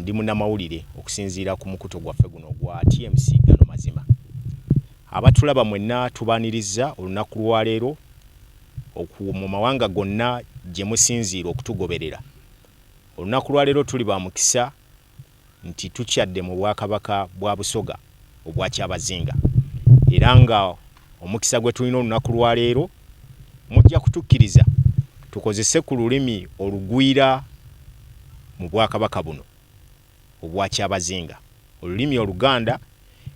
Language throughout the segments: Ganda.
ndi munnamawulire okusinziira ku mukuto gwaffe guno gwa TMC gano mazima. Abatulaba mwenna tubaniriza olunaku lwa leero mu mawanga gonna gye musinziira okutugoberera. Olunaku lwa leero tuli ba mukisa nti tukyadde mu Bwakabaka bwa Busoga obwa Kyabazinga. Era nga omukisa gwe tulina olunaku lwa leero mujja kutukkiriza tukozese ku lulimi olugwira mu Bwakabaka buno obwa Kyabazinga, olulimi Oluganda.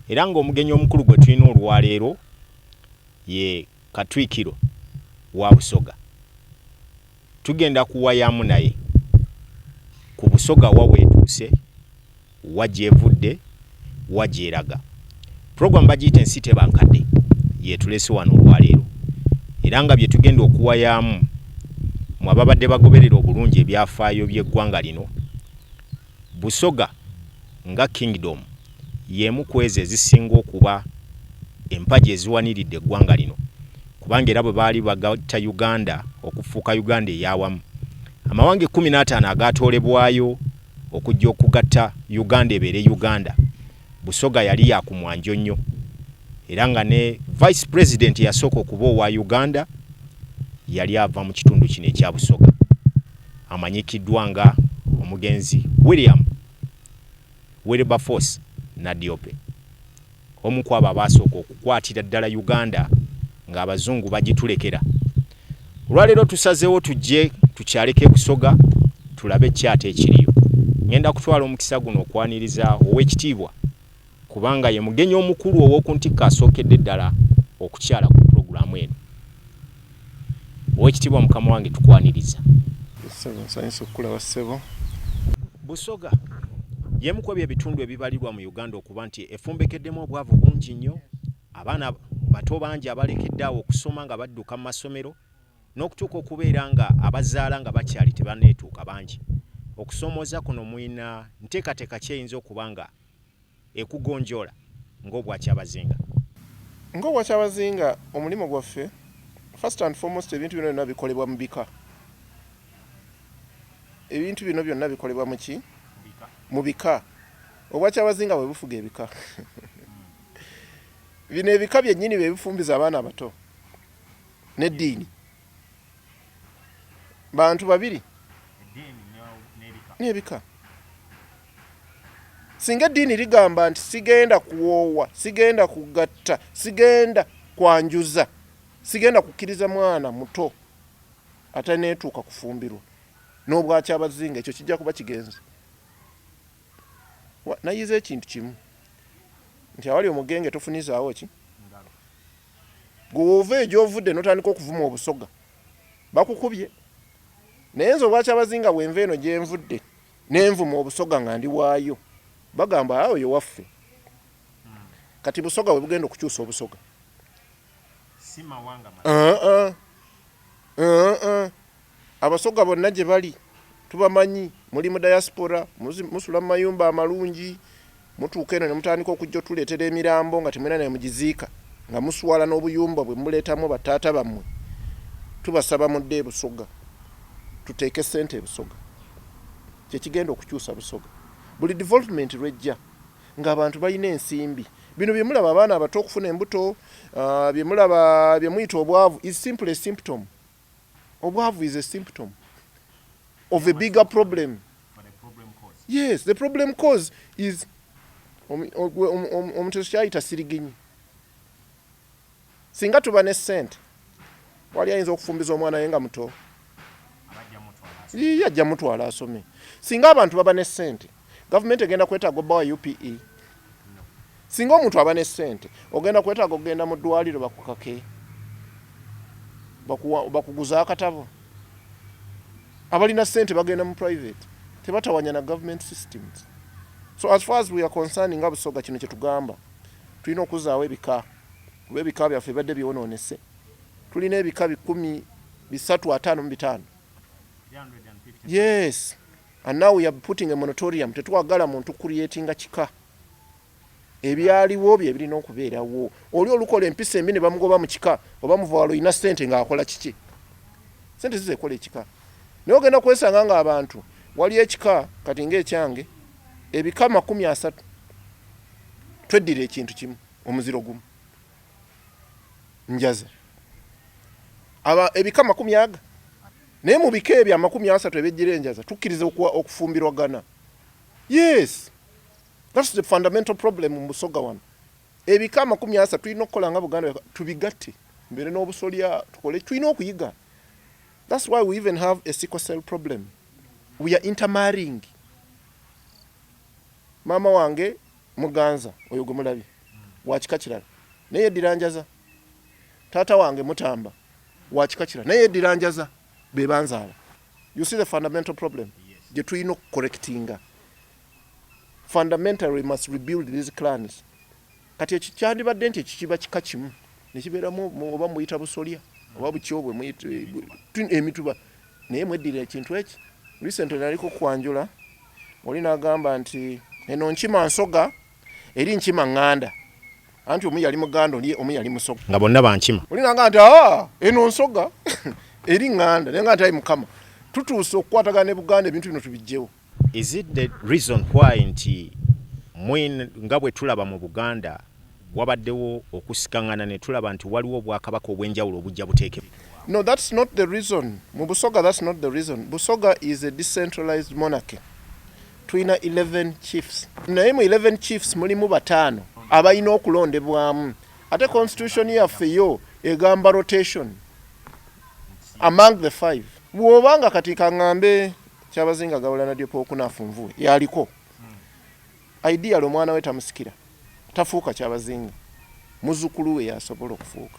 Era nga omugenyi omukulu gwe tulina olwa leero ye Katwikiro wa Busoga. Tugenda kuwayamu naye ku Busoga wa wetuuse, wa gyevudde, wa gyeraga. Program bagiyita ensi tebankadde yetulese wano olwa leero. Era nga bye tugenda okuwayamu mu ababadde bagoberera obulungi ebyafaayo by'eggwanga lino, Busoga nga Kingdom yemu kweze ezisinga okuba empaji eziwaniridde eggwanga lino, kubanga era bwe baali bagatta Uganda okufuuka Uganda eyawamu, amawanga 15 agatoolebwayo okujja okugatta Uganda ebeere Uganda, Busoga yali yakumwanjo nnyo. Era nga ne Vice President yasooka okuba owa Uganda yali ava mu kitundu kino ekya Busoga, amanyikiddwa nga omugenzi William Wilberforce Nadiope, omu ku abo abasooka okukwatira ddala Uganda nga abazungu bagitulekera. Olwaleero tusazeewo tujje tukyaleke Busoga tulabe ekyata ekiriyo. Ngenda kutwala omukisa guno okwaniriza ow'ekitiibwa kubanga ye mugenyi omukulu ow'oku ntikko asookedde ddala okukyala ku pulogulaamu eno. Ow'ekitiibwa mukama wange tukwaniriza. Nsanyusa okukulaba ssebo. Busoga yemu ku ebitundu ebibalirwa mu Uganda okuba nti efumbekeddemu obwavu bungi nnyo, abaana bato bangi abalekedde awo okusoma nga badduka mu masomero, n'okutuuka okubeera nga abazaala nga bakyali tebanneetuuka bangi. Okusomooza kuno mwina nteekateeka kyeyinza okuba nga ekugonjoola ng'obwa Kyabazinga. Ng'obwa Kyabazinga omulimu gwaffe first and foremost ebintu bino byonna bikolebwa mu bika. Ebintu bino byonna bikolebwa mu ki? Mu bika. Obwa Kyabazinga bwe bufuga ebika. Bino ebika byennyini bye bifumbiza abaana abato n'eddiini. Bantu babiri n'ebika. Singa eddiini ligamba nti sigenda kuwoowa, sigenda kugatta, sigenda kwanjuza, sigenda kukkiriza mwana muto ataneetuuka kufumbirwa, n'obwa Kyabazinga ekyo kijja kuba kigenze. Nayize ekintu kimu nti awali omugenge tofunizaawo ki? Gw'ova egy'ovudde n'otandika okuvuma Obusoga bakukubye. Naye nze obwa Kyabazinga bwenva eno gye nvudde n'envuma Obusoga nga ndi waayo, bagamba awo yo waffe. Kati Busoga bwe bugenda okukyusa Obusoga. Si mawanga Abasoga bonna gye bali tubamanyi, muli mu diaspora, musula mu mayumba amalungi, mutuuka eno ne mutandika okujja tuleetera emirambo nga temwena ne mugiziika, nga muswala n'obuyumba bwe muleetamu bataata bammwe. Tubasaba mudde e Busoga, tuteeke ssente e Busoga. Kye kigenda okukyusa Busoga. Buli development lwejja ng'abantu balina ensimbi. Bino bye mulaba abaana abato okufuna embuto, bye mulaba bye muyita obwavu is simply a symptom. Obwavu is a symptom of a bigger problem. For the problem cause. Yes, the problem cause is omuteso kyayita siriginyi. Singa tuba ne ssente, wali ayinza okufumbiza omwana we nga muto, yajja mutwala asome. Singa abantu baba ne ssente, gavumenti egenda kwetaaga obba wa UPE. Singa omuntu aba ne ssente, ogenda kwetaaga okugenda mu ddwaliro bakukake, bakuguza akatabo. Abalina ssente bagenda mu private, tebatawanya na government systems. So as far as we are concerned nga Busoga kino kye tugamba, tulina okuzaawo ebika. Kuba ebika byaffe badde byonoonese. Tulina ebika 355. Yes. And now we are putting a moratorium. Tetwagala muntu creating kika. Ebyaliwo bye birina okubeerawo. Oli olukola empisa embi ne bamugoba mu kika, oba muvaalo ina ssente ng'akola kiki? Ssente zizekola ekika. Naye ogenda kwesanga nga abantu wali ekika kati ng'ekyange ebika 30 tweddira ekintu kimu omuziro gumu njaze ebika 40 naye mu bika ebyo 30 ebejjira enjaza tukkiriza okufumbirwagana. Yes, that's the fundamental problem mu Busoga wano. Ebika 30 tulina okukola nga Buganda tubigatte mbere n'obusolya tukole tulina okuyiga. That's why we even have a sickle cell problem. We are intermarrying. Mama wange Muganza oyo gumulabi wakika kirala naye yeddira njaza. Tata wange Mutamba wakika kirala naye yeddira njaza be banzaala. You see the fundamental problem? Gye tulina okucorrectinga. Fundamentally we must rebuild these clans. Kati ekyandibadde nti ekikiba kika kimu ne kibeeramu oba muyita busolya oba bukyobwe muyita emituba naye mweddira ekintu eki. Recently naliko kwanjula oli n'agamba nti eno nkima nsoga eri nkima nganda anti omu yali muganda omu yali musoga nga bonna bankima. oli n'agamba nti eno nsoga eri nganda naye nga nti ayi mukama tutuuse okukwatagana ne Buganda ebintu bino tubijjewo. Is it the reason why nti nga bwe tulaba mu Buganda wabaddewo okusikangana ne tulaba nti waliwo obwakabaka obw'enjawulo obujja buteeke? No, that's not the reason. Mu Busoga, that's not the reason. Busoga is a decentralized monarchy. Tuina 11 chiefs. Naye mu 11 chiefs mulimu batano abalina okulondebwamu. Ate constitution yaffe yo egamba rotation among the 5. Bw'obanga kati kaŋŋambe Kyabazinga Gawula Diopo okunafunvuwe yaliko idea omwana we tamusikira tafuuka Kyabazinga muzzukulu we yasobola okufuuka.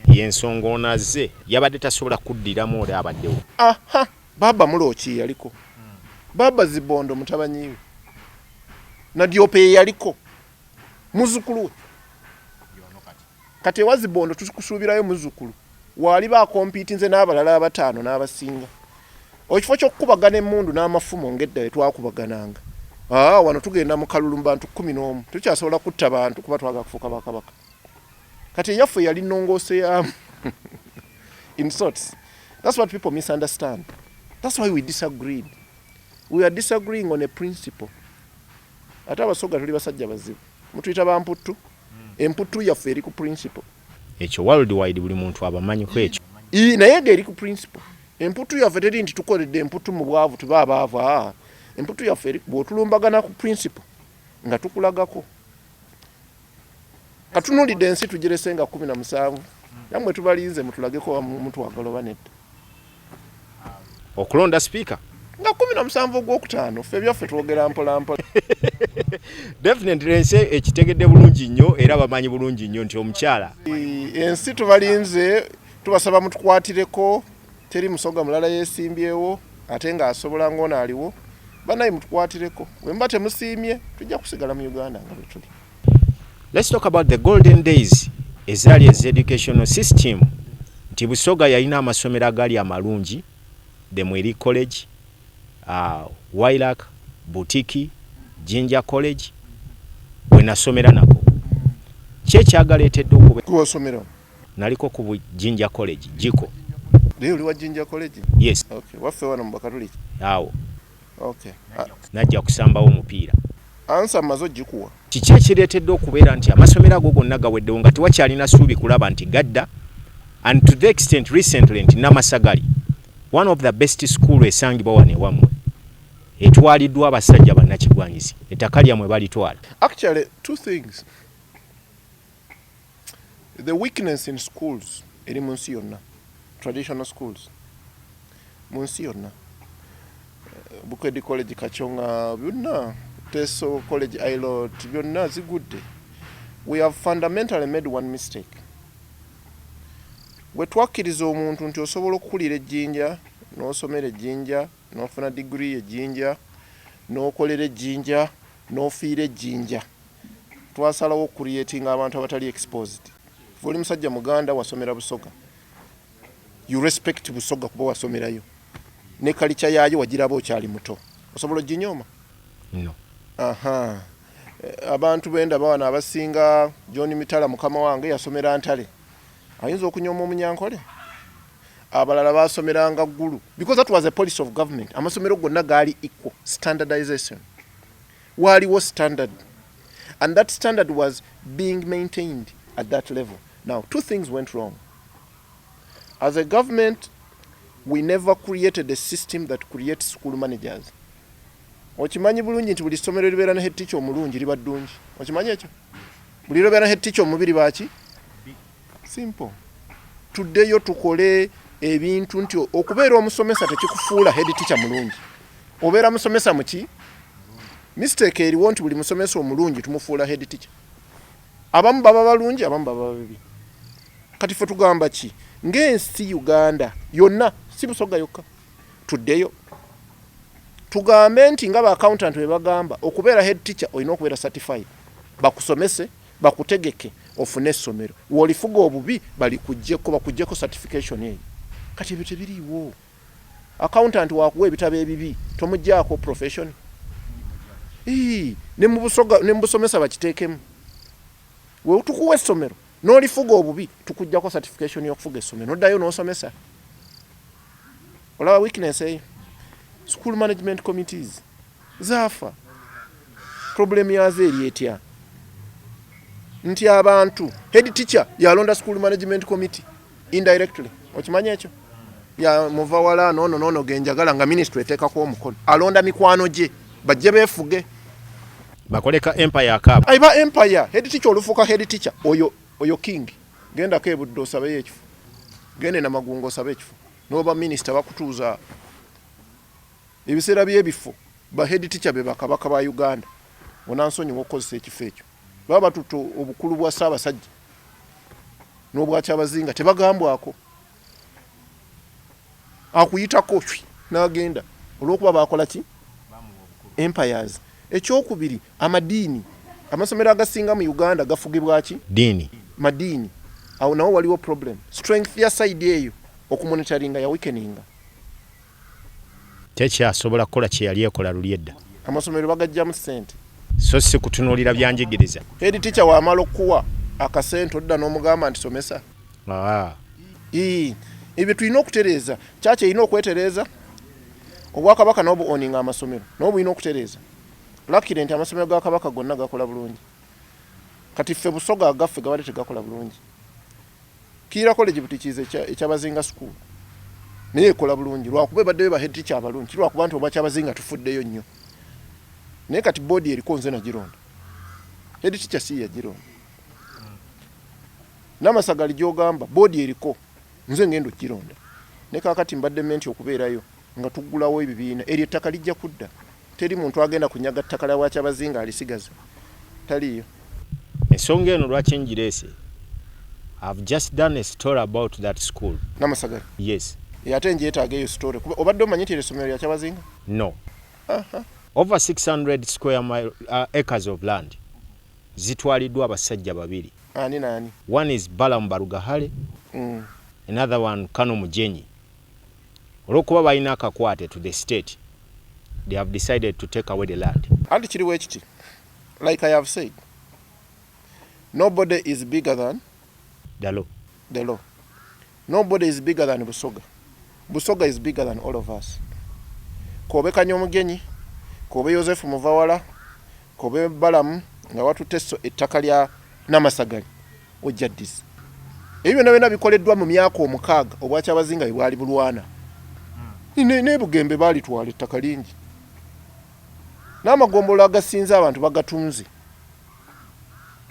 Yensonga onaze yabadde tasobola kuddiramu oli abaddewo. Aha, baba Muloki yaliko. Baba Zibondo mutabanyiwe. Na Diope yaliko. Muzzukulu we. Kati wa Zibondo tukusuubirayo muzzukulu. Wali ba compete nze n'abalala abatano n'abasinga. Okifo ky'okukubagana emmundu n'amafumo ng'edda twakubagananga. Wano tugenda mu kalulu mu bantu 11 tukyasobola kutta bantu kuba twaga kufuuka bakabaka. Kati yaffe yali nnongoose ya in sorts. That's what people misunderstand. That's why we disagreed. We are disagreeing on a principle. Ate Abasoga tuli basajja bazibu. Mutuyita bamputtu. Emputtu yaffe eri ku principle. Ekyo worldwide buli muntu abamanyi ku ekyo. Naye eri ku principle. Emputtu yaffe teri nti tukoledde emputtu mu bwavu tuba abaavu. Emputtu yaffe eri bw'otulumbagana ku principle nga tukulagako. Katunulidde ensi tugiresenga 17 namwe tubalinze mutulageko mutwagaloba nedda. Okulonda speaker nga 17 ogwokutaano ffe byaffe twogera mpola mpola. Definitely ensi ekitegedde bulungi nnyo era bamanyi bulungi nnyo nti omukyala ensi tubalinze tubasaba mutukwatireko teri Musoga mulala yeesimbyewo ate nga asobola ng'ono aliwo banaye mutukwatireko wemba temusiimye tujja kusigala mu Uganda nga bwe tuli. Let's talk about the golden days ezaali educational system. Nti Busoga yalina amasomero agali amalungi, the Mweri College, Wairak, Butiki, Jinja College, we nasomera nako. Kyekyagaleetedde okuba kuwasomero naliko ku Jinja College, Jiko. Leo liwa Jinja College? Yes. Okay, waffe wana mu Bakatoliki. Awo. Okay. Najja kusambawo omupiira. Ansa mazo jikuwa. Kiki ekireetedde okubeera nti amasomero ago gonna gaweddewo nga tewakyalina ssuubi kulaba nti gadda, and to the extent recently nti Namasagali, one of the best school esangibwa wano ewammwe, etwaliddwa abasajja bannakigwanyizi, ettaka lyammwe balitwala. Actually, two things. The weakness in schools eri mu nsi yonna, traditional schools mu nsi yonna, Bukedde College Kachonga byonna, Teso College Ailot byonna zigudde. We have fundamentally made one mistake. Bwe twakkiriza omuntu nti osobola okukulira ejjinja n'osomera ejjinja n'ofuna degree ejjinja n'okolera ejjinja n'ofiira ejjinja, twasalawo creatinga abantu abatali exposed. Oli musajja Muganda wasomera Busoga, you respect Busoga kuba wasomerayo ne kalicha yaayo wagiraba okyali muto, osobola oginyooma? No. Aha. Abantu benda bawana abasinga John Mitala mukama wange yasomera Ntale, ayinza okunyooma Omunyankole. Abalala basomeranga ggulu because that was a policy of government. Amasomero gonna gaali equal standardization. waliwo standard, and that standard was being maintained at that level. Now, two things went wrong. As a government, we never created a system that creates school managers. Okimanyi bulungi nti buli ssomero libeera ne head teacher omulungi liba ddungi. Okimanyi ekyo? Buli libeera ne head teacher omubiri baki? Simple. Tuddeyo tukole ebintu nti okubeera omusomesa tekikufuula head teacher mulungi. Obeera musomesa muki? Mistake eriwo nti buli musomesa omulungi tumufuula head teacher. Abamu baba balungi, abamu baba babi. Kati ffe tugamba ki? Ng'ensi Uganda yonna si Busoga yokka. Tuddeyo tugambe nti nga ba accountant we bagamba okubeera head teacher olina okubeera certified. Bakusomese, bakutegeke ofune essomero. Wolifuga obubi bakuggyeko certification eyo. Kati ebyo tebiriiwo. Accountant wakuwa ebitabo ebibi tomuggyako profession. Ne mu busomesa bakiteekemu. We tukuwa essomero n'olifuga obubi tukuggyako certification y'okufuga essomero noddayo n'osomesa. Olaba weakness eyo. School management committees zaafa. Problem yazo eri etya nti abantu head teacher yalonda school management committee indirectly. Okimanyi ekyo? Ya muva wala no genjagala nga ministry eteekako omukono alonda mikwano gye bajje beefuge bakoleka empire akaba aiba empire. Head teacher olufuka head teacher oyo king genda ke buddo sabe yekifu gende na magungo sabe ekifu noba minister bakutuuza ebiseera by'ebifo ba head teacher be bakabaka ba Uganda onansonyi wokozesa ekifo ekyo baba tuto obukulu bwa Ssaabasajja n'obwa Kyabazinga tebagambwako akuyitako n'agenda olw'okuba bakola ki empires. Ekyokubiri amadiini amasomero agasinga mu Uganda gafugibwa ki diini madiini. Awo nawo waliwo problem. Strength ya side eyo okumonitoringa ya weakeninga. tekyasobola kukola kye yali ekola luli edda. Amasomero bagajjamu ssente So si kutunuulira byanjigiriza. Head teacher wamala okuwa akasente odda n'omugamba nti somesa. Ebyo tulina okutereeza. Kyaki erina okwetereeza obwakabaka n'obu owning amasomero n'obu olina okutereeza. Luckily nti amasomero ga Kabaka gonna gakola bulungi. Kati ffe Busoga agaffe gabadde tegakola bulungi. Kiira college butikize ekyabazinga school naye ekola bulungi lwakuba badde ba head teacher abalungi lwakuba nti obakyabazinga tufuddeyo nnyo. Naye kati board eriko nze nagironda. Head teacher si yagironda. Namasagali gy'ogamba board eriko nze ngendo gironda. Ne kakati mbadde menti okubeerayo nga tuggulawo ebibiina eri ettaka lijja kudda. Teri muntu agenda kunyaga ttaka lya Kyabazinga alisigaza. Taliyo. Ensonga eno lwaki ngireese. I've just done a story about that school. Namasagali. Yes. Ate njeetaaga eyo story. Obadde omanyi nti essomero lya Kyabazinga? No. Over 600 square acres of land zitwaliddwa abasajja babiri. Ani nani? One is Balamu Barugahale. Another one Kano Mujenyi. Olwokuba balina akakwate to the state, they have decided to take away the land. And kiriwo ekiti. Like I have said, nobody is bigger than the law. The law. Nobody is bigger than Busoga. Busoga is bigger than all of us. Kobe Kanyomugenyi, Kobe Joseph Muvawala, Kobe Balamu, nga watuteso ettaka lya Namasagali ojjaddiza. Ebyo byonna bikoleddwa mu myaka 6 obwa Kyabazinga bwali bulwana. Ne Bugembe bali twala ettaka lingi. N'amagombolo agasinza abantu bagatunze.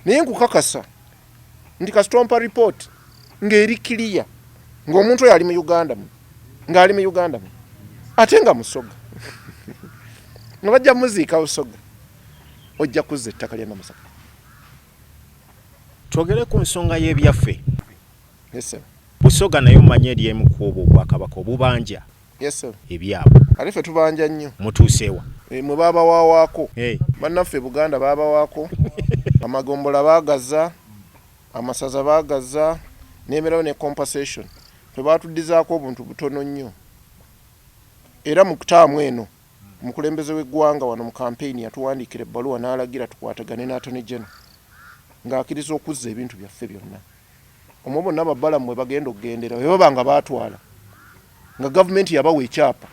Naye nkukakasa nti kastompa report ng'eri clear ng'omuntu oyo ali mu Uganda ng'ali mu Uganda ate nga Musoga. Nga bajja muziika Busoga ojja kuzza ettaka lya Namasagali. Twogere ku nsonga y'ebyaffe. Yes sir. Busoga nayo manye ery'emu ku obwo Obwakabaka obubanja. Yes sir. Ebyabo. Ali ffe tubanja nnyo. Mutuuseewa. Mwe baba waawaako. Bannaffe Buganda baba waako. Amagombola baagazza, amasaza baagazza, n'emerawo ne compensation. Ffe baatuddizaako obuntu butono nnyo. Era mu kutaamu eno omukulembeze w'eggwanga wano mu campaign yatuwandiikira ebbaluwa n'alagira tukwatagane n'Attorney General ng'akkiriza okuzza ebintu byaffe byonna. Omwo bonna Balamu mwe bagenda okugendera bwe baba nga baatwala nga gavumenti yabawa ekyapa.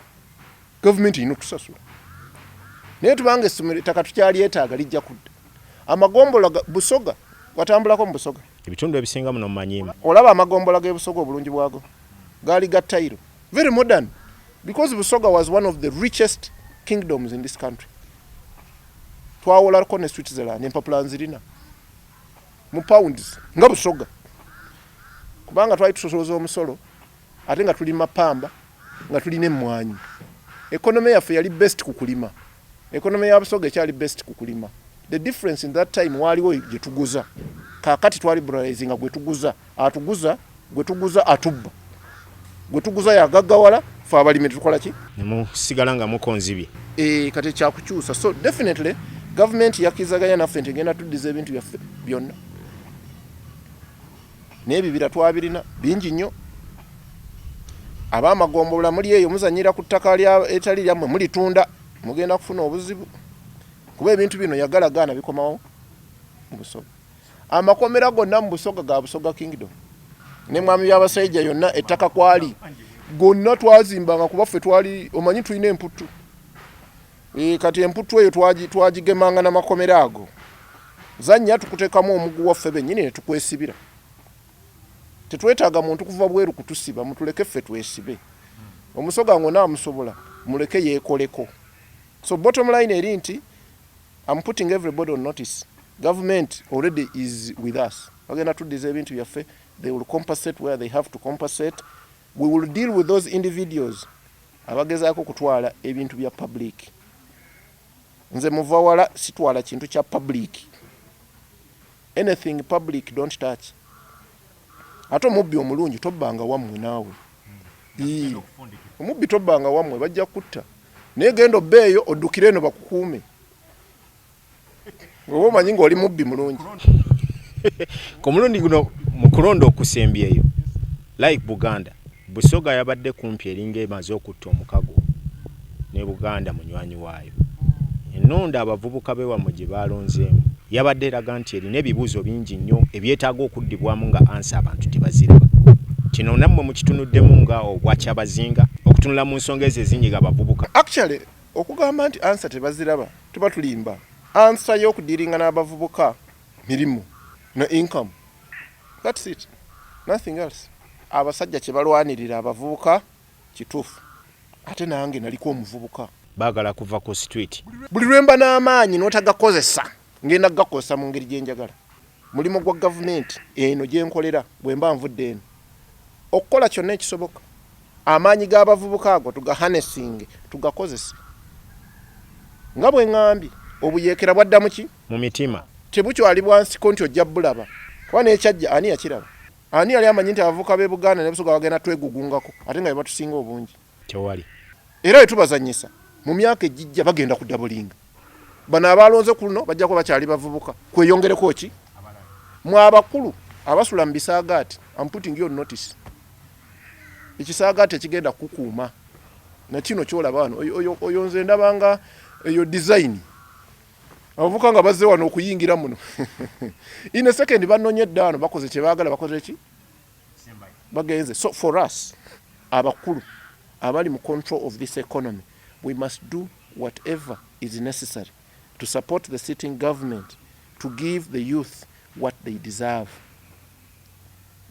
Gavumenti erina okusasula. naye tubanga essomero ettaka tukyalyetaaga lijja kudda. Amagombola Busoga watambulako mu Busoga ebitundu ebisinga muno mumanyiimu. Olaba amagombola g'Ebusoga obulungi bwago gaali ga tayiro, very modern, because Busoga was one of the richest kingdoms in this country. Twawolako ne Switzerland empapula nzirina mu pounds nga Busoga, kubanga twali tusosoza omusolo ate nga tulima pamba nga tulina emmwanyi. Economy yaffe yali best ku kulima, economy ya Busoga ekyali best ku kulima. The difference in that time waliwo gye tuguza, kakati twali bralising gwe tuguza atuguza, gwe tuguza atubba, gwe tuguza yagaggawala, fe abalimi tukola ki nemusigala nga mukonzibi. Kati kyakukyusa. So definitely government yakizaganya naffe nti ngenda tuddiza ebintu byaffe byonna, n'ebibira twabirina bingi nnyo. Abamagombola muli eyo muzanyira ku ttaka etali lyammwe mulitunda, mugenda kufuna obuzibu kuba ebintu bino yagalagaana bikomawo mu Busoga. Amakomera gonna mu Busoga ga Busoga Kingdom, ne mwami by'abasajja yonna ettaka kwali gonna twazimbanga kuba ffe twali omanyi tulina emputtu. Kati emputtu eyo twagigemanga n'amakomera ago, zannya tukuteekamu omugu waffe bennyini ne tukwesibira. Tetwetaaga muntu kuva bweru kutusiba, mutuleke ffe twesibe. Omusoga ng'ona amusobola muleke yeekoleko. So bottom line eri nti I'm putting everybody on notice. Government already is with us. Bagenda tuddiza ebintu byaffe. They will compensate where they have to compensate. We will deal with those individuals abagezaako kutwala ebintu bya public. Nze muva wala sitwala kintu kya public. Anything public don't touch. Ate omubbi omulungi tobbanga wammwe naawe. Omubbi tobbanga wammwe bajja kutta. Naye genda obbeeyo oddukire eno bakukuume. Oba omanyi ng'oli mubbi mulungi. Ku mulundi guno mu kulonda okusembyeyo like Buganda, Busoga yabadde kumpi eringa emaze okutta omukago ne Buganda munywanyi waayo. Ennonda abavubuka bewammwe gye baalonzeemu yabadde eraga nti erina ebibuuzo bingi nnyo ebyetaaga okuddibwamu nga ansa abantu tebaziraba. Kino nammwe mukitunuddemu nga obwakyabazinga okutunula mu nsonga ezo ezinyiga abavubuka. Actually okugamba nti ansa tebaziraba tuba tulimba. Ansa y'okudiringa n'abavubuka mirimu na income. That's it. Nothing else. Abasajja kye balwanirira abavubuka kituufu. Ate nange naliko omuvubuka. Baagala kuva ku street. Buli lwemba n'amaanyi n'otagakozesa ngenda gakozesa mu ngeri gye njagala. Mulimo gwa government eno gye nkolera bwe mba nvudde eno. Okukola kyonna ekisoboka. Amaanyi g'abavubuka ago tugahanesinge tugakozese. Nga bwe ngambye obuyeekera bwaddamu ki mu mitima. Tebukyali bwansiko nti ojja bulaba. Kuba n'ekyajja ani yakiraba? Ani yali amanyi nti abavubuka b'e Buganda ne Busoga bagenda twegugungako ate nga batusinga obungi? Tewali. Era etubazanyisa mu myaka ejijja bagenda kudabulinga. Bano abalonze kuno bajja kuba bakyali bavubuka. Kweyongereko ki? Mwe abakulu abasula mu bisaagaati, I'm putting you on notice. Ekisaagaati ekigenda kukuuma. Na kino kyolaba wano oyo nze ndabanga eyo design. Abavubuka nga bazze wano okuyingira muno. In a second banonyedde wano bakoze kye baagala bakoze ki? Bagenze. So for us abakulu abali mu control of this economy, we must do whatever is necessary to support the sitting government to give the youth what they deserve.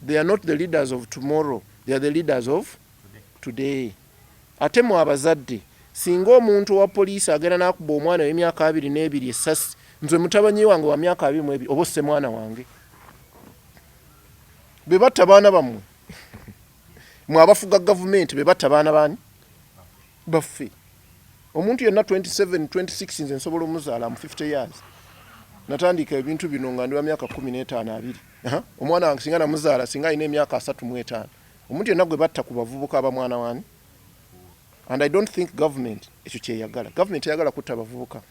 They are not the leaders of tomorrow, they are the leaders of today. Ate mu abazadde singa omuntu wa poliisi agenda n'akuba omwana w'emyaka 22 essasi, nze mutabanyi wange wa myaka 22 oba osse mwana wange. Be batta baana bammwe. Mwe abafuga gavumenti be batta baana baani? Baffe. Omuntu yenna 27, 26 nze nsobola omuzaala mu 50 years. Natandika ebintu bino nga ndi wa myaka 15 2. Omwana wange singa namuzaala singa alina emyaka 35. Omuntu yenna gwe batta ku bavubuka aba mwana waani? And I don't think government ekyo kyeyagala. Government eyagala kutta abavubuka.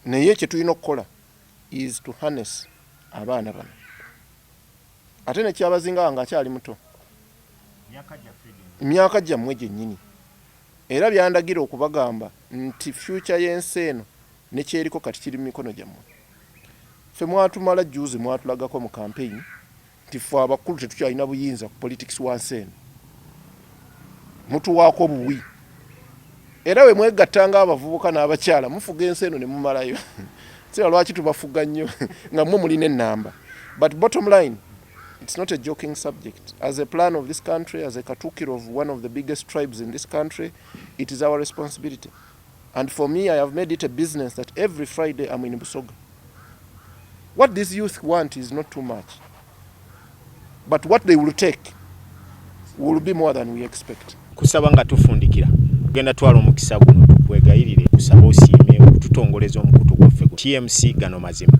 Naye kye tulina okukola is to harness abaana bano. Ate ne kyabazinga nga akyali muto. Myaka gyammwe gyennyini. Era byandagira okubagamba nti future y'ensi eno ne kyeriko kati kiri mu mikono gyammwe. Ffe mwatumala juzi mwatulagako mu campaign nti ffe abakulu tetukyalina buyinza ku politics wansi eno. Mutuwaako buwi. era we mwegattanga abavubuka n'abakyala mufuga ensi eno ne mumalayo sira lwaki tubafuga nnyo nga mmwe mulina ennamba. But bottom line, it's not a joking subject. As a plan of this country, as a Katukiro of one of the biggest tribes in this country, it is our responsibility. And for me, I have made it a business that every Friday I'm in Busoga. What these youth want is not too much. But what they will take will be more than we expect. Kusaba nga tufundikira tugenda twala omukisa guno tukwegayirire kusaba osiime okututongoleza omukutu gwaffe TMC Gano Mazima.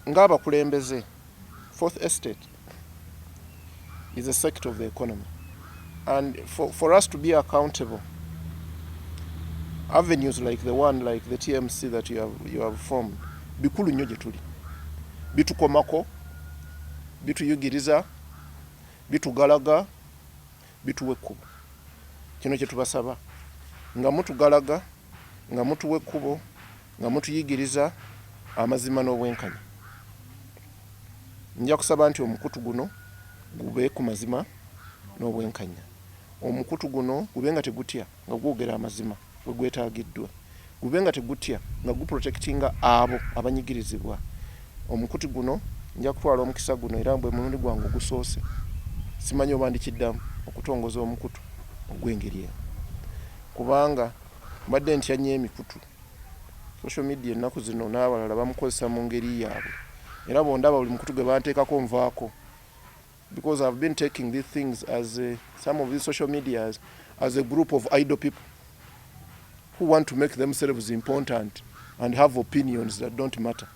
Ng'abakulembeze, Fourth Estate is a sector of the economy. And for us to be accountable, avenues like the one, like the TMC that you have formed, bikulu nnyo gye tuli. Bitukomako, bituyigiriza, bitugalaga, bituwa ekkubo. Kino kye tubasaba. Nga mutugalaga, nga mutuwa ekkubo, nga mutuyigiriza amazima n'obwenkanya. Nja kusaba nti omukutu guno gube ku mazima n'obwenkanya. Omukutu guno gube nga tegutya nga gwogera amazima we gwetaagiddwa. Gube nga tegutya nga guprotectinga abo abanyigirizibwa. Omukutu guno nja kutwala omukisa guno era mbwe mulundi gwange gusoose. Simanyi oba ndikiddamu okutongoza omukutu ogw'engeri eyo. Kubanga mbadde ntya nnyo emikutu. Social media ennaku zino n'abalala bamukozesa mu ngeri yaabwe. Era bondaba buli mukutu gwe banteekako nvaako. Because I've been taking these things as some of these social medias as a group of idle people who want to make themselves important and have opinions that don't matter.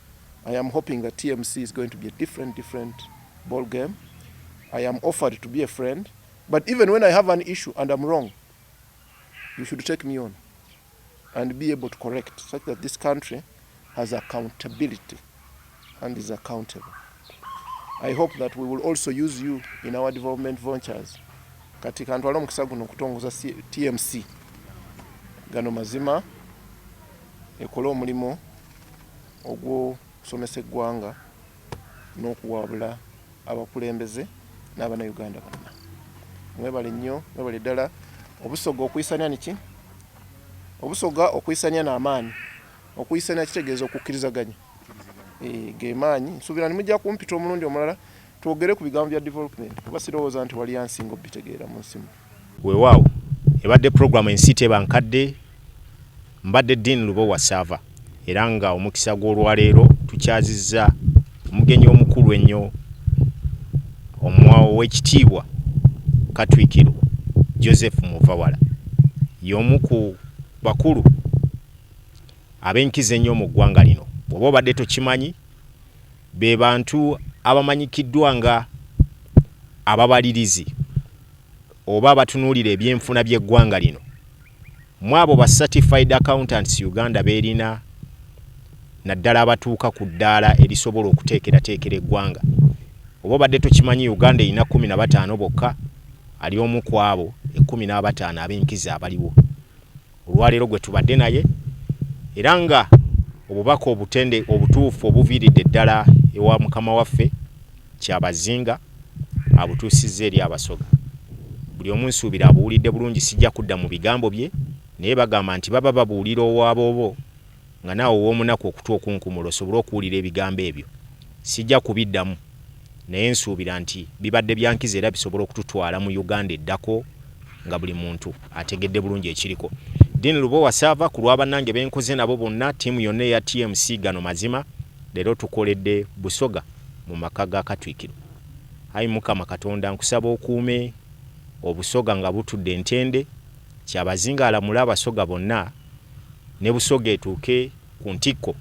I am hoping that TMC is going to be a different ball game. I am offered to be a friend. But even when I have an issue and I'm wrong, you should take me on and be able to correct such that this country has accountability and is accountable. I hope that we will also use you in our development ventures. Katika ntwala omukisa guno okutongoza TMC Gano Mazima ekola omulimo ogw'okusomesa eggwanga n'okuwabula abakulembeze n'Abannayuganda bonna. Mwebale nnyo, mwebale ddala. Obusoga okuyisanya niki? Obusoga okuyisanya n'amaanyi. Okuyisanya kitegeeza okukkirizaganya. Gemaanyi nsuubira nimujja kumpita omulundi omulala twogere ku bigambo bya development kuba sirowooza nti wali ansinga obitegeera mu nsimu. Weewaawo ebadde programu ensi tebankadde mbadde Dean Lubowa Sava era nga omukisa gw'olwaleero tukyazizza omugenyi omukulu ennyo omwawo w'ekitiibwa Katwikiro Joseph Muvawala y'omu ku bakulu ab'enkizo ennyo mu ggwanga lino. Bw'oba obadde tokimanyi be bantu abamanyikiddwa nga ababalirizi oba abatunuulira ebyenfuna by'eggwanga lino. Mu abo ba Certified Accountants Uganda beerina naddala abatuuka ku ddaala erisobola okuteekerateekera eggwanga. Oba obadde tokimanyi Uganda erina 15 bokka, ali omu ku abo 15 ab'enkizo abaliwo. Olwaleero gwe tubadde naye era nga obubaka obutende obutuufu obuviiridde ddala ewa mukama waffe Kyabazinga abutuusizza eri Abasoga. Buli omu nsuubira abuwulidde bulungi, sijja kudda mu bigambo bye, naye bagamba nti baba babuulira owaaboobo nga naawe ow'omunaku okutuuka okunkumula osobole okuwulira ebigambo ebyo. Sijja kubiddamu, naye nsuubira nti bibadde byankiza era bisobola okututwala mu Uganda eddako nga buli muntu ategedde bulungi ekiriko. Dean Lubowa Sava ku lw'abannange benkoze nabo bonna, ttiimu yonna eya TMC Gano Mazima leero tukoledde Busoga mu maka ga Katwikiro. Ayi Mukama Katonda nkusaba okuume Obusoga nga butudde entende, Kyabazinga alamula Abasoga bonna ne Busoga etuuke ku ntikko,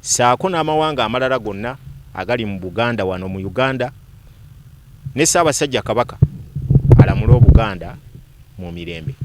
saako n'amawanga amalala gonna agali mu Buganda wano mu Uganda, ne Ssaabasajja Kabaka alamula Obuganda mu mirembe.